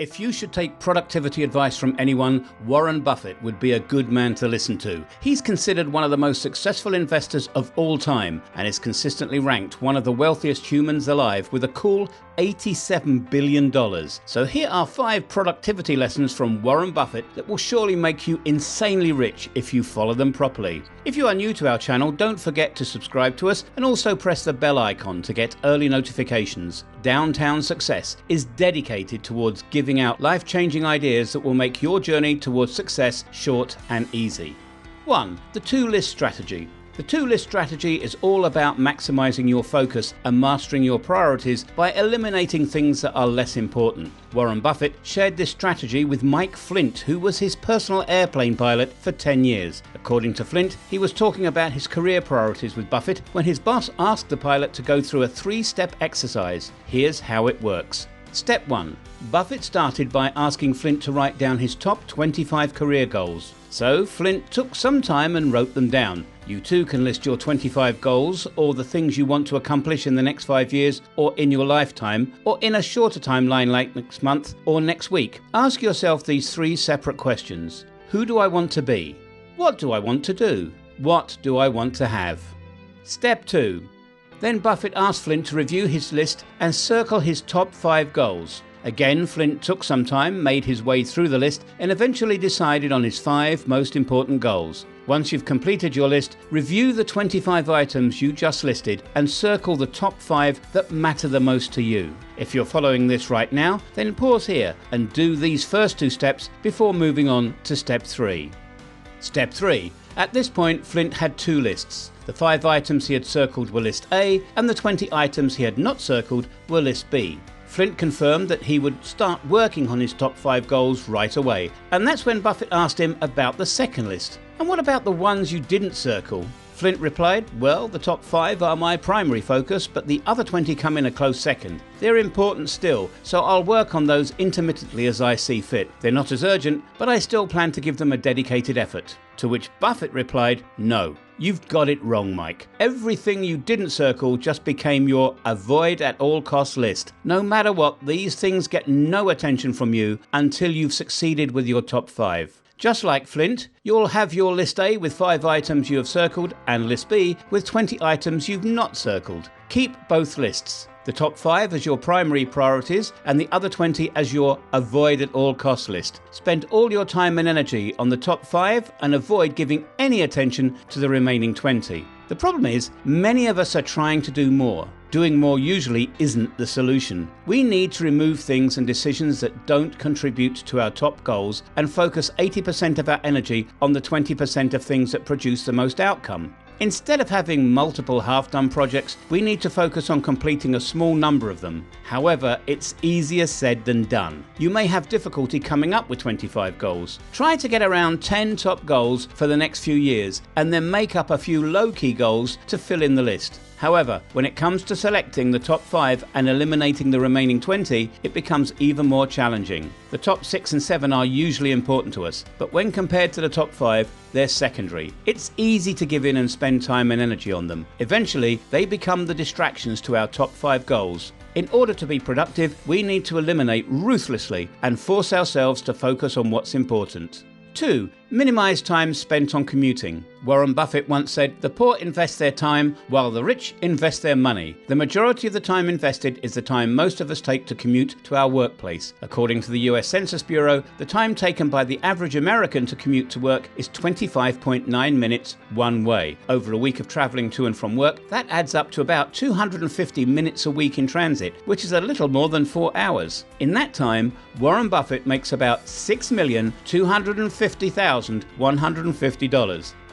If you should take productivity advice from anyone, Warren Buffett would be a good man to listen to. He's considered one of the most successful investors of all time and is consistently ranked one of the wealthiest humans alive with a cool $87 billion. So here are 5 productivity lessons from Warren Buffett that will surely make you insanely rich if you follow them properly. If you are new to our channel, don't forget to subscribe to us and also press the bell icon to get early notifications. Downtown Success is dedicated towards giving out life-changing ideas that will make your journey towards success short and easy. 1. The two-list strategy. The two-list strategy is all about maximizing your focus and mastering your priorities by eliminating things that are less important. Warren Buffett shared this strategy with Mike Flint, who was his personal airplane pilot for 10 years. According to Flint, he was talking about his career priorities with Buffett when his boss asked the pilot to go through a 3-step exercise. Here's how it works. Step 1. Buffett started by asking Flint to write down his top 25 career goals. So Flint took some time and wrote them down. You too can list your 25 goals or the things you want to accomplish in the next 5 years or in your lifetime or in a shorter timeline like next month or next week. Ask yourself these 3 separate questions. Who do I want to be? What do I want to do? What do I want to have? Step 2. Then Buffett asked Flint to review his list and circle his top 5 goals. Again, Flint took some time, made his way through the list, and eventually decided on his 5 most important goals. Once you've completed your list, review the 25 items you just listed and circle the top 5 that matter the most to you. If you're following this right now, then pause here and do these first 2 steps before moving on to step 3. Step 3. At this point, Flint had 2 lists. The 5 items he had circled were list A, and the 20 items he had not circled were list B. Flint confirmed that he would start working on his top 5 goals right away, and that's when Buffett asked him about the second list. And what about the ones you didn't circle? Flint replied, well, the top 5 are my primary focus, but the other 20 come in a close second. They're important still, so I'll work on those intermittently as I see fit. They're not as urgent, but I still plan to give them a dedicated effort. To which Buffett replied, no, you've got it wrong, Mike. Everything you didn't circle just became your avoid at all costs list. No matter what, these things get no attention from you until you've succeeded with your top 5. Just like Flint, you'll have your list A with 5 items you have circled and list B with 20 items you've not circled. Keep both lists. The top 5 as your primary priorities and the other 20 as your avoid at all costs list. Spend all your time and energy on the top 5 and avoid giving any attention to the remaining 20. The problem is, many of us are trying to do more. Doing more usually isn't the solution. We need to remove things and decisions that don't contribute to our top goals and focus 80% of our energy on the 20% of things that produce the most outcome. Instead of having multiple half-done projects, we need to focus on completing a small number of them. However, it's easier said than done. You may have difficulty coming up with 25 goals. Try to get around 10 top goals for the next few years and then make up a few low-key goals to fill in the list. However, when it comes to selecting the top 5 and eliminating the remaining 20, it becomes even more challenging. The top 6 and 7 are usually important to us, but when compared to the top 5, they're secondary. It's easy to give in and spend time and energy on them. Eventually, they become the distractions to our top 5 goals. In order to be productive, we need to eliminate ruthlessly and force ourselves to focus on what's important. 2. Minimize time spent on commuting. Warren Buffett once said, the poor invest their time while the rich invest their money. The majority of the time invested is the time most of us take to commute to our workplace. According to the US Census Bureau, the time taken by the average American to commute to work is 25.9 minutes one way. Over a week of traveling to and from work, that adds up to about 250 minutes a week in transit, which is a little more than 4 hours. In that time, Warren Buffett makes about $6,250,150.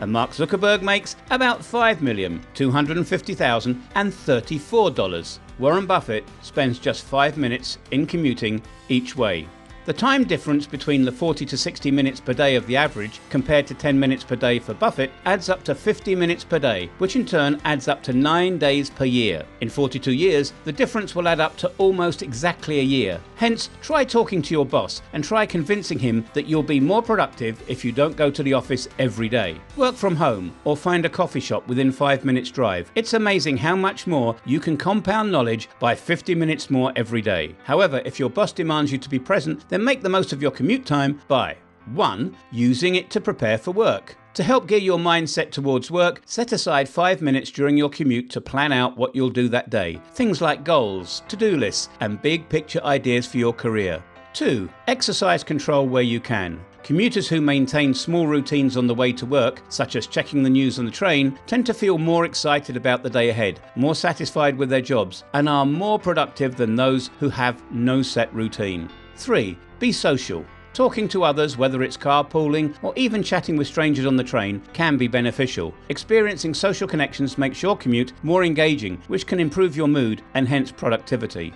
And Mark Zuckerberg makes about $5,250,034. Warren Buffett spends just 5 minutes in commuting each way. The time difference between the 40 to 60 minutes per day of the average compared to 10 minutes per day for Buffett adds up to 50 minutes per day, which in turn adds up to 9 days per year. In 42 years, the difference will add up to almost exactly a year. Hence, try talking to your boss and try convincing him that you'll be more productive if you don't go to the office every day. Work from home or find a coffee shop within 5 minutes drive. It's amazing how much more you can compound knowledge by 50 minutes more every day. However, if your boss demands you to be present, then then make the most of your commute time by 1. Using it to prepare for work. To help gear your mindset towards work, set aside 5 minutes during your commute to plan out what you'll do that day. Things like goals, to-do lists, and big picture ideas for your career. 2. Exercise control where you can. Commuters who maintain small routines on the way to work, such as checking the news on the train, tend to feel more excited about the day ahead, more satisfied with their jobs, and are more productive than those who have no set routine. 3. Be social. Talking to others, whether it's carpooling or even chatting with strangers on the train, can be beneficial. Experiencing social connections makes your commute more engaging, which can improve your mood and hence productivity.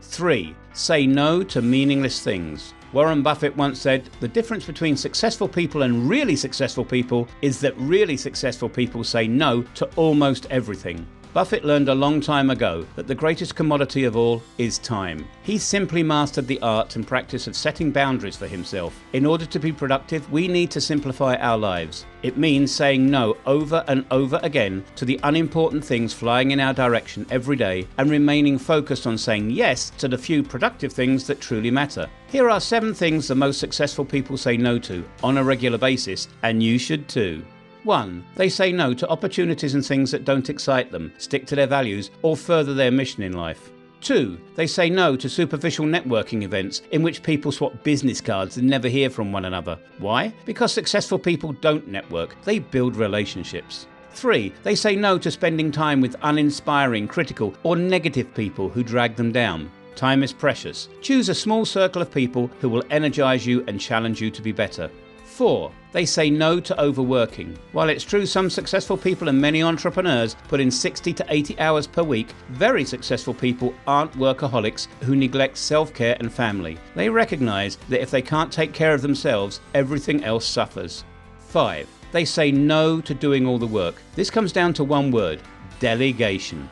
3. Say no to meaningless things. Warren Buffett once said, "The difference between successful people and really successful people is that really successful people say no to almost everything." Buffett learned a long time ago that the greatest commodity of all is time. He simply mastered the art and practice of setting boundaries for himself. In order to be productive, we need to simplify our lives. It means saying no over and over again to the unimportant things flying in our direction every day and remaining focused on saying yes to the few productive things that truly matter. Here are 7 things the most successful people say no to on a regular basis, and you should too. 1. They say no to opportunities and things that don't excite them, stick to their values, or further their mission in life. 2. They say no to superficial networking events in which people swap business cards and never hear from one another. Why? Because successful people don't network, they build relationships. 3. They say no to spending time with uninspiring, critical, or negative people who drag them down. Time is precious. Choose a small circle of people who will energize you and challenge you to be better. 4. They say no to overworking. While it's true some successful people and many entrepreneurs put in 60 to 80 hours per week, very successful people aren't workaholics who neglect self-care and family. They recognize that if they can't take care of themselves, everything else suffers. 5. They say no to doing all the work. This comes down to one word: delegation.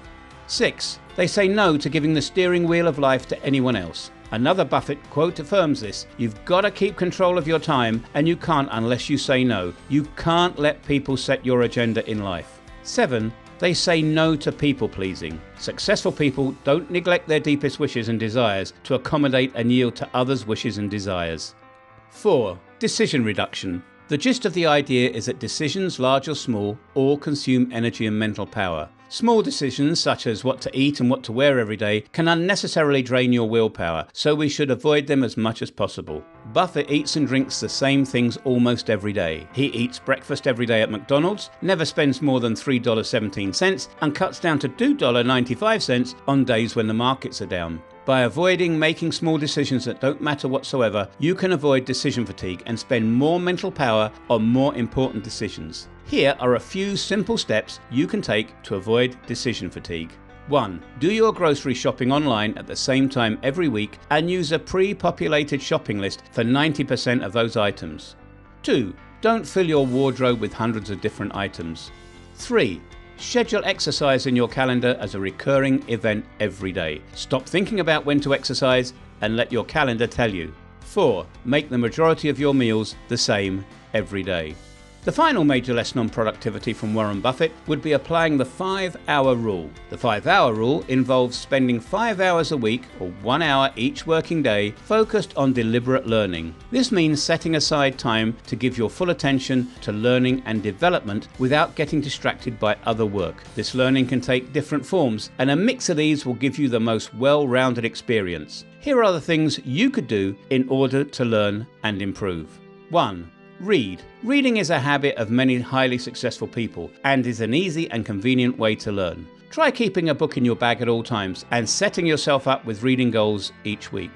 6. They say no to giving the steering wheel of life to anyone else. Another Buffett quote affirms this: "You've got to keep control of your time, and you can't unless you say no. You can't let people set your agenda in life." 7. They say no to people pleasing. Successful people don't neglect their deepest wishes and desires to accommodate and yield to others' wishes and desires. 4. Decision reduction. The gist of the idea is that decisions, large or small, all consume energy and mental power. Small decisions, such as what to eat and what to wear every day, can unnecessarily drain your willpower, so we should avoid them as much as possible. Buffett eats and drinks the same things almost every day. He eats breakfast every day at McDonald's, never spends more than $3.17, and cuts down to $2.95 on days when the markets are down. By avoiding making small decisions that don't matter whatsoever, you can avoid decision fatigue and spend more mental power on more important decisions. Here are a few simple steps you can take to avoid decision fatigue. 1. Do your grocery shopping online at the same time every week and use a pre-populated shopping list for 90% of those items. 2. Don't fill your wardrobe with hundreds of different items. 3. Schedule exercise in your calendar as a recurring event every day. Stop thinking about when to exercise and let your calendar tell you. 4. Make the majority of your meals the same every day. The final major lesson on productivity from Warren Buffett would be applying the 5-hour rule. The 5-hour rule involves spending 5 hours a week, or 1 hour each working day, focused on deliberate learning. This means setting aside time to give your full attention to learning and development without getting distracted by other work. This learning can take different forms, and a mix of these will give you the most well-rounded experience. Here are the things you could do in order to learn and improve. 1. Read. Reading is a habit of many highly successful people and is an easy and convenient way to learn. Try keeping a book in your bag at all times and setting yourself up with reading goals each week.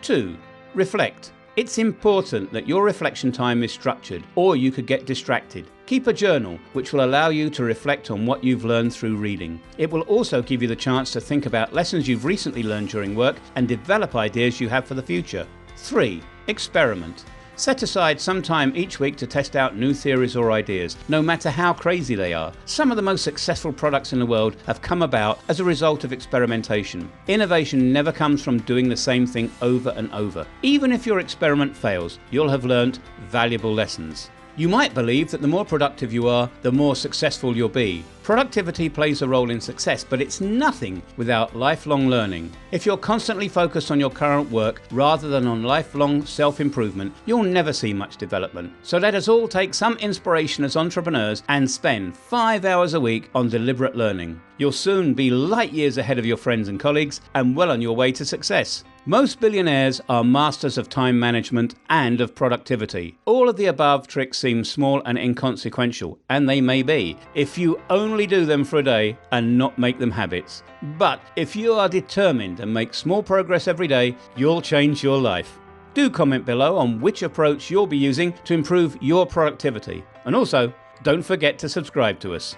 2. Reflect. It's important that your reflection time is structured, or you could get distracted. Keep a journal, which will allow you to reflect on what you've learned through reading. It will also give you the chance to think about lessons you've recently learned during work and develop ideas you have for the future. 3. Experiment. Set aside some time each week to test out new theories or ideas, no matter how crazy they are. Some of the most successful products in the world have come about as a result of experimentation. Innovation never comes from doing the same thing over and over. Even if your experiment fails, you'll have learned valuable lessons. You might believe that the more productive you are, the more successful you'll be. Productivity plays a role in success, but it's nothing without lifelong learning. If you're constantly focused on your current work rather than on lifelong self-improvement, you'll never see much development. So let us all take some inspiration as entrepreneurs and spend 5 hours a week on deliberate learning. You'll soon be light years ahead of your friends and colleagues and well on your way to success. Most billionaires are masters of time management and of productivity. All of the above tricks seem small and inconsequential, and they may be, if you only do them for a day and not make them habits. But if you are determined and make small progress every day, you'll change your life. Do comment below on which approach you'll be using to improve your productivity. And also, don't forget to subscribe to us.